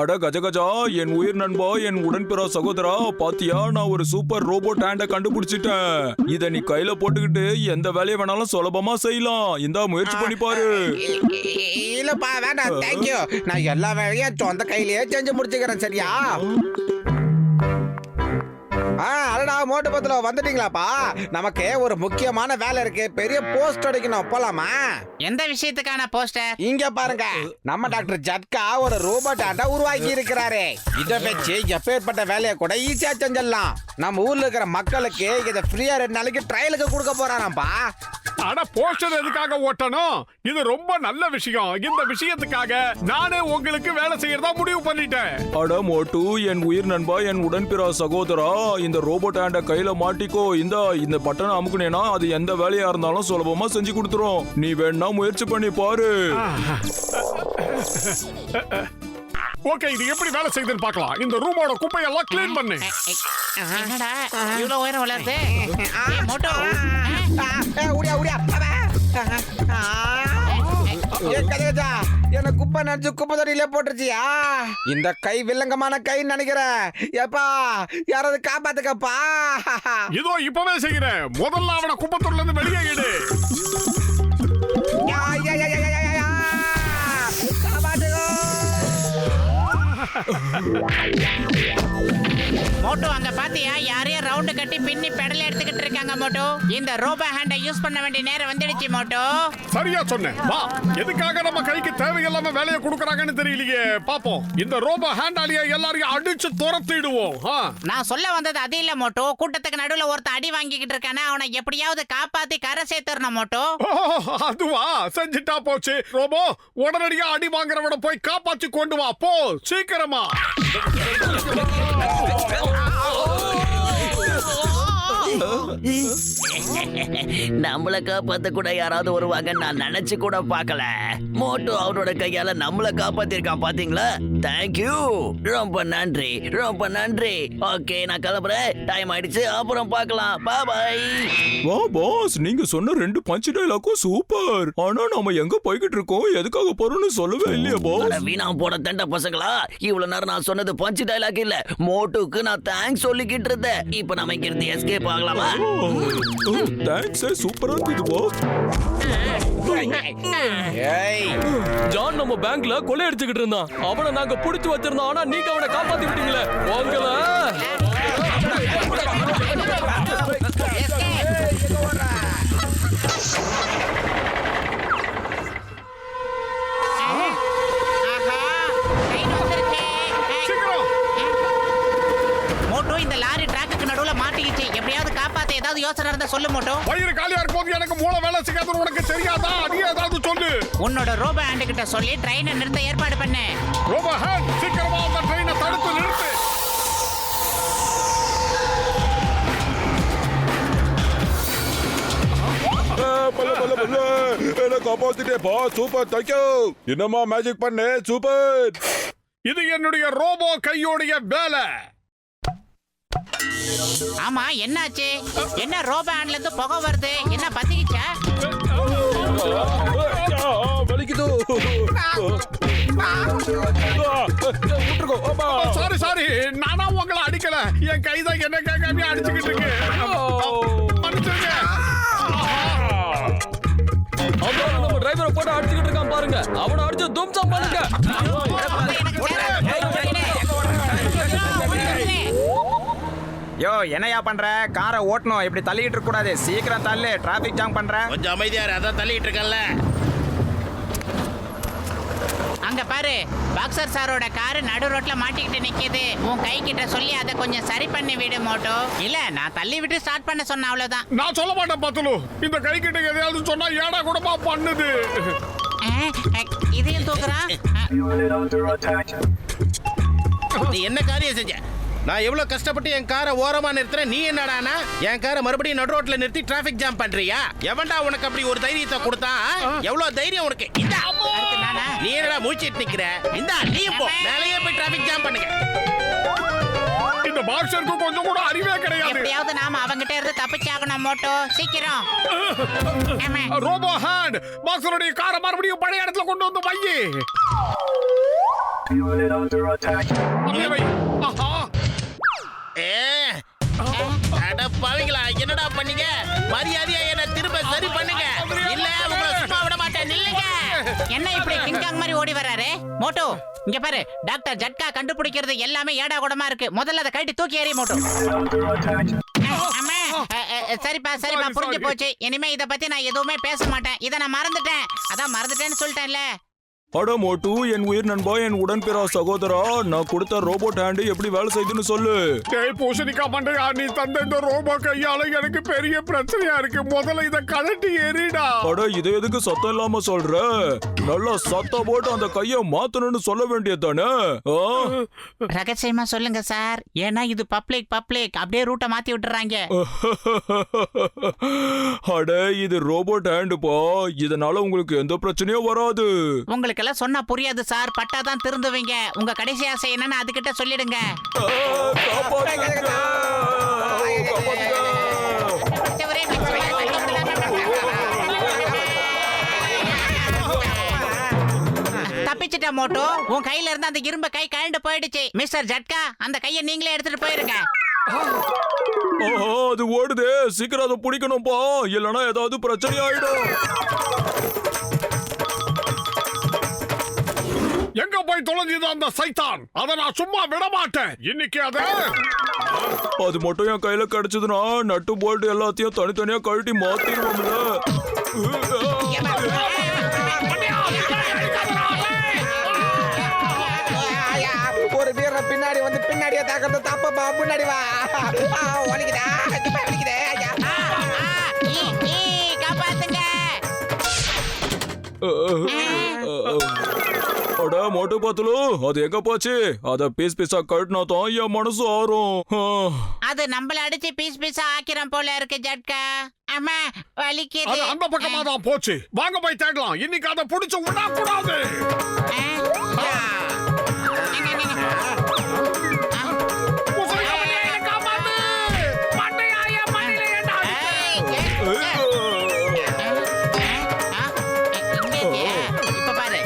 அட கஜகஜா, என் உயிர் நண்பா, என் உடன்பிற சகோதரா, பாத்தியா நான் ஒரு சூப்பர் ரோபோட் ஹேண்ட கண்டுபிடிச்சிட்டேன். இத நீ கையில போட்டுக்கிட்டு எந்த வேலையை வேணாலும் சுலபமா செய்யலாம். இந்த முயற்சி பண்ணி பாரு. இல்லப்பா வேண்டாம், தேங்க்யூ. நான் எல்லா வேலையும் சொந்த கையிலேயே செஞ்சு முடிச்சுக்கிறேன், சரியா? அடடா மோட்டு பத்துல வந்துட்டீங்களாப்பா? நமக்கு ஒரு முக்கியமான வேலை இருக்கு. பெரிய போஸ்ட் அடிக்கணும், போலாமா? எந்த விஷயத்துக்கான போஸ்டர்? இங்க பாருங்க, நம்ம டாக்டர் ஜட்கா ஒரு ரோபோட் ஆட்டை உருவாக்கி இருக்கிறாரு. இதை வச்சு எப்பேற்பட்ட வேலையை கூட ஈஸியா செஞ்சிடலாம். நம்ம ஊர்ல இருக்கிற மக்களுக்கு இதை ஃப்ரீயா 2 நாளைக்கு ட்ரையலுக்கு கொடுக்க போறாராம்பா. ஆனா போஸ்டர் எதுக்காக ஓட்டணும்? இது ரொம்ப நல்ல விஷயம். இந்த விஷயத்துக்காக நானே உங்களுக்கு வேலை செய்யறதா முடிவு பண்ணிட்டேன். அட மோட்டு, என் உயிர் நண்பா, என் உடன்பிற சகோதரா, இந்த ரோபோட் ஹேண்ட கையில மாட்டிக்கோ. இந்த பட்டனை அமுக்குனேனா அது எந்த வேலையா இருந்தாலும் சுலபமா செஞ்சு கொடுத்துரும். நீ வேணா முயற்சி பண்ணி பாரு. ஓகே, இது எப்படி வேலை செய்யுதுன்னு பார்க்கலாம். இந்த ரூமோட குப்பையெல்லாம் க்ளீன் பண்ணு. என்னடா இவ்வளவு உயரம் வளருது? மோட்டோ, என்ன குப்பை நினைச்சு குப்பை தொட்டியில போட்டுருச்சியா? இந்த கை வில்லங்கமான கை நினைக்கிறேன். ஏப்பா யாராவது காப்பாத்துக்கப்பா. இதோ இப்பவே செய்கிறேன். முதல்ல அவனை குப்பத்தூர்ல இருந்து வெளியே இடு. மோட்டோ அங்க பாத்தியா? யாரையும் ரவுண்ட் கட்டி பின்னி பெடல் எடுத்துக்கிட்டு இருக்காங்க. மோட்டோ, இந்த ரோபோ ஹேண்ட யூஸ் பண்ண வேண்டிய நேரம் வந்துடுச்சு. மோட்டோ சரியா சொன்னேன். வா, எதுக்காக நம்ம கைக்கு தேவையில்லாம வேலையை கொடுக்கறாங்கன்னு தெரியலையே. பாப்போம். இந்த ரோபோ ஹேண்டாலியா எல்லாரையும் அடிச்சு துரத்திடுவோம். நான் சொல்ல வந்தது அது இல்ல மோட்டோ. கூட்டத்துக்கு நடுவுல ஒருத்தன் அடி வாங்கிக்கிட்டு இருக்கானே, அவனை எப்படியாவது காப்பாத்தி கரை சேர்த்துறணும். மோட்டோ அதுவா? செஞ்சுட்டா போச்சு. ரோபோ, உடனடியா அடி வாங்குறவன போய் காப்பாத்தி கொண்டு வா. போ சீக்கிரமா. நம்மள காப்பாத்த கூட யாராவது வருவாங்க நான் நினைச்சு கூட பார்க்கல. மோட்டோ அவனோட கையால நம்மள காப்பாத்திருக்கான், பாத்தீங்களா? தேங்க்யூ, ரொம்ப நன்றி, ரொம்ப நன்றி. ஓகே, நான் கிளம்புறேன். டைம் ஆயிடுச்சு, அப்புறம் பார்க்கலாம். By by. வா பாஸ், நீங்க சொன்ன 2 பஞ்ச் டயலாக்கும் சூப்பர். ஆனா நாம எங்க போய்கிட்டு இருக்கோம், எதுக்காக போறோம்னு சொல்லவே இல்லையா பாஸ்? வீணா போட தண்ட பசங்களா, இவ்வளவு நேரம் நான் சொன்னது பஞ்ச் டயலாக் இல்ல, மோட்டோக்கு நான் தேங்க்ஸ் சொல்லிக்கிட்டு இருந்தேன். இப்ப நம்ம இங்க இருந்து எஸ்கேப் ஆகலாமா? தேங்க்ஸ், சூப்பரா இருந்தது பாஸ். ஜான் நம்ம பேங்க்ல கொலை அடிச்சுக்கிட்டு இருந்தான். அவனை நாங்க புடிச்சு வச்சிருந்தோம். ஆனா நீங்க அவனை காப்பாத்தி விட்டீங்களே. உங்களை மோட்டோ, இந்த லாரி டிராக்குக்கு நடுவுல மாட்டிக்கிச்சு. எப்படியாவது காப்பாத்த ஏதாவது யோசனை இருந்தா சொல்லு மோட்டோ. வயிறு காலியா இருக்கும்போது எனக்கு மூளை வேலை செய்யாதுன்னு உனக்கு தெரியாதா? நீ ஏதாவது சொல்லு. உன்னோட ரோபோ ஹேண்ட் கிட்ட சொல்லி ட்ரெயினை நிறுத்த ஏற்பாடு பண்ணு. ரோபோ ஹேண்ட், சீக்கிரமா அந்த ட்ரெயினை தடுத்து நிறுத்து. Super, thank you. என்னமா மேஜிக் பண்ண, சூப்பர். இது என்னுடைய ரோபோ கையோடைய வேலை. ஆமா, என்னாச்சு? என்ன ரோபோ ஹேண்ட்ல இருந்து புகை வருது? என்ன பத்திக்கிச்சா? சாரி, நானா உங்களை அடிக்கல. என் கைதான் என்ன கேட்காம அடிச்சுக்கிட்டு இருக்கு. நம்ம டிரைவரை போட்டு அடிச்சுக்கிட்டு இருக்கான் பாருங்க. அவனை அடிச்சு தும்சம் பண்ணுங்க. யோ, என்னையா பண்ற? காரை ஓட்டணும், இப்படி தள்ளிட்டு இருக்க கூடாது. சீக்கிரம் தள்ளு, டிராபிக் ஜாம் பண்ற. கொஞ்சம் அமைதியா இரு, அதான் தள்ளிட்டு இருக்கல. அங்க பாரு, பாக்ஸர் சாரோட காரு நடு ரோட்ல மாட்டிக்கிட்டு நிக்குது. உன் கை கிட்ட சொல்லி அதை கொஞ்சம் சரி பண்ணி விடு மோட்டோ. இல்ல, நான் தள்ளி விட்டு ஸ்டார்ட் பண்ண சொன்ன, அவ்வளவுதான். நான் சொல்ல மாட்டேன் பத்துலு. இந்த கை கிட்ட எதையாவது சொன்னா ஏடா கூடமா பண்ணுது. இதையும் தூக்குறான். நீ என்ன காரியம் செஞ்ச? நான் எவ்வளவு கஷ்டப்பட்டு என் காரை ஓரமா நிறுத்துறேன். நீ என்னடானா என் காரை மறுபடியும் நடு ரோட்ல நிறுத்தி டிராபிக் ஜாம் பண்றியா? எவன்டா உனக்கு அப்படி ஒரு தைரியத்தை கொடுத்தான்? எவ்வளவு தைரியம் உனக்கு? நீ என்னடா மூச்சிட்டு நிக்கிற? இந்தா நீ போ, மேலேயே போய் டிராபிக் ஜாம் பண்ணுங்க. இந்த பாக்ஸருக்கு கொஞ்சம் கூட அறிவே கிடையாது. எப்படியாவது நாம அவங்கிட்ட இருந்து தப்பிச்சாகணும் மோட்டோ, சீக்கிரம். ஆமா. ரோபோ ஹேண்ட் பாக்ஸருடைய காரை மறுபடியும் பழைய இடத்துல கொண்டு வந்து வையி. இங்கே வை. ஆஹா. அட பாவிங்களா, என்னடா பண்ணீங்க? மரியாதையா என்ன திரும்ப சரி பண்ணுங்க, இல்ல உங்களை சும்மா விட மாட்டேன். நில்லுங்க. என்ன இப்படி கிங்காங் மாதிரி ஓடி வராரு? மோட்டோ இங்க பாரு, டாக்டர் ஜட்கா கண்டுபிடிக்கிறது எல்லாமே ஏடா கூடமா இருக்கு. முதல்ல அதை கழட்டி தூக்கி எறிய மோட்டோ. அம்மா, சரிப்பா சரிப்பா, புரிஞ்சு போச்சு. இனிமே இத பத்தி நான் எதுவுமே பேச மாட்டேன். இத நான் மறந்துட்டேன். அதான் மறந்துட்டேன்னு சொல்லிட்டேன்ல. அட மோட்டு, என் உயிர் நண்பா, என் உடன்பிறா சகோதரா, நான் கொடுத்த ரோபோட் ஹேண்ட் எப்படி வேலை செய்யுதுன்னு சொல்லு. டேய் பூசணிக்கா மண்டையா, நீ தந்த இந்த ரோபோ கையால எனக்கு பெரிய பிரச்சனையா இருக்கு. முதல்ல இத கழட்டி எறிடா. அட இதை எதுக்கு சத்தம் இல்லாம சொல்ற? நல்லா சத்தம் போட்டு அந்த கைய மாத்தணும்னு சொல்ல வேண்டியதானே? ரகசியமா சொல்லுங்க சார், ஏன்னா இது பப்ளிக் அப்படியே ரூட்டை மாத்தி விட்டுறாங்க. அட இது ரோபோட் ஹேண்ட் பா, இதனால உங்களுக்கு எந்த பிரச்சனையும் வராது. உங்களுக்கு எல்லாம் சொன்னா புரியாது சார், பட்டாதான் திருந்துவீங்க. உங்க கடைசி ஆசை என்னன்னு அதுகிட்ட சொல்லிடுங்க. தப்பிச்சிட்ட மோட்டோ, உன் கையில இருந்து அந்த இரும்பு கை கழண்டு போயிடுச்சு. மிஸ்டர் ஜட்கா, அந்த கையை நீங்களே எடுத்துட்டு போயிருங்க. அது ஓடுதே, சீக்கிரம் அதை பிடிக்கணும்பா, இல்லைன்னா ஏதாவது பிரச்சனை ஆயிடும். எங்க போய் தொலைஞ்சது அந்த சைத்தான்? அத நான் சும்மா விட மாட்டேன். இன்னைக்கு அது மட்டும் என் கையில கிடைச்சதுன்னா நட்டு போல்ட் எல்லாத்தையும் தனித்தனியா கழட்டி மாத்திடுவோம்ல. ஒரு வீர பின்னாடி வந்து பின்னாடியே தாக்கறது தப்பா. முன்னாடி வா. ஒலிக்குதா ஒலிக்குதே. காப்பாத்துங்க. அட மோட்டு பாத்துலு, அது எங்க போச்சு? அத பீஸ் பீஸா கழட்டினா தான் என் மனசு ஆறும். அது நம்மள அடிச்சு பீஸ் பீஸா ஆக்கிரம் போல இருக்கு ஜட்கா. அம்மா வலிக்குது. அந்த பக்கமா தான் போச்சு. வாங்க போய் தேடலாம். இன்னைக்கு அதை புடிச்சு விடா கூடாது. இப்ப பாரு.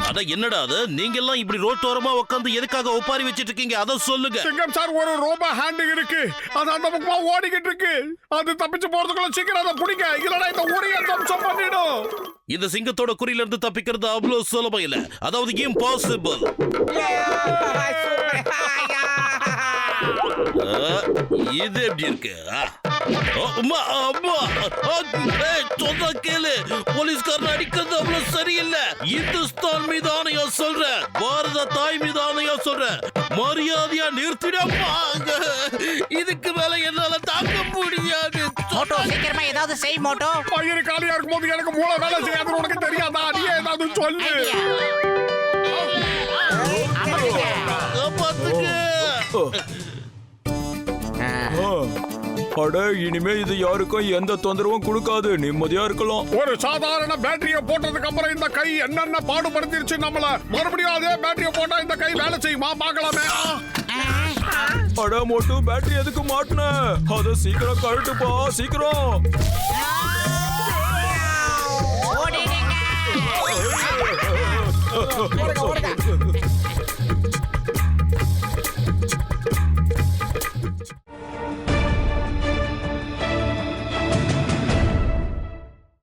அட என்னடா அது? நீங்க எல்லாம் இப்படி ரோட்டோரமா உட்கார்ந்து எதுக்காக ஒப்பாரி வச்சிட்டு இருக்கீங்க? அத சொல்லுங்க. சிங்கம் சார், ஒரு ரோபோ ஹேண்ட் இருக்கு. அது அந்த பக்கமா ஓடிக்கிட்டு இருக்கு. அது தப்பிச்சு போறதுக்குள்ள சீக்கிரம் அதை பிடிங்க, இல்லனா இந்த ஊரையே தம்சம் பண்ணிடும். இந்த சிங்கத்தோட குறியில இருந்து தப்பிக்கிறது அவ்வளவு சுலபம் இல்ல, அதாவது இம்பாசிபிள். இது எப்படி இருக்கு? சொன்ன கேளு, போலீஸ்காரன் அடிக்கிறது அவ்வளவு சரியில்லை. இந்துஸ்தான் மீது ஆணையா சொல்றேன், பாரத தாய் மீது ஆணையா சொல்றேன், மரியாதையா நிறுத்திடமா. இதுக்கு மேல என்னால தாங்க முடியாது. மோட்டோ சீக்கிரமா ஏதாவது செய் மோட்டோ. பயிறு காலியா இருக்கும் போது எனக்கு மூளை வேலை செய்யாது, உனக்கு தெரியாதா? நீ ஏதாவது சொல்லு. அட இனிமே இது யாருக்கும் எந்த தொந்தரவும் கொடுக்காது, நிம்மதியா இருக்கலாம். ஒரு சாதாரண பேட்டரிய போட்டதுக்கு அப்புறம் இந்த கை என்னென்ன பாடுபடுத்திருச்சு நம்மள. மறுபடியும் அதே பேட்டரிய போட்டா இந்த கை வேலை செய்யுமா? பார்க்கலாமே. அட மோட்டு, பேட்டரி எதுக்கு மாட்டின? அத சீக்கிரம் கழட்டுப்பா, சீக்கிரம். ஓடிடுங்க.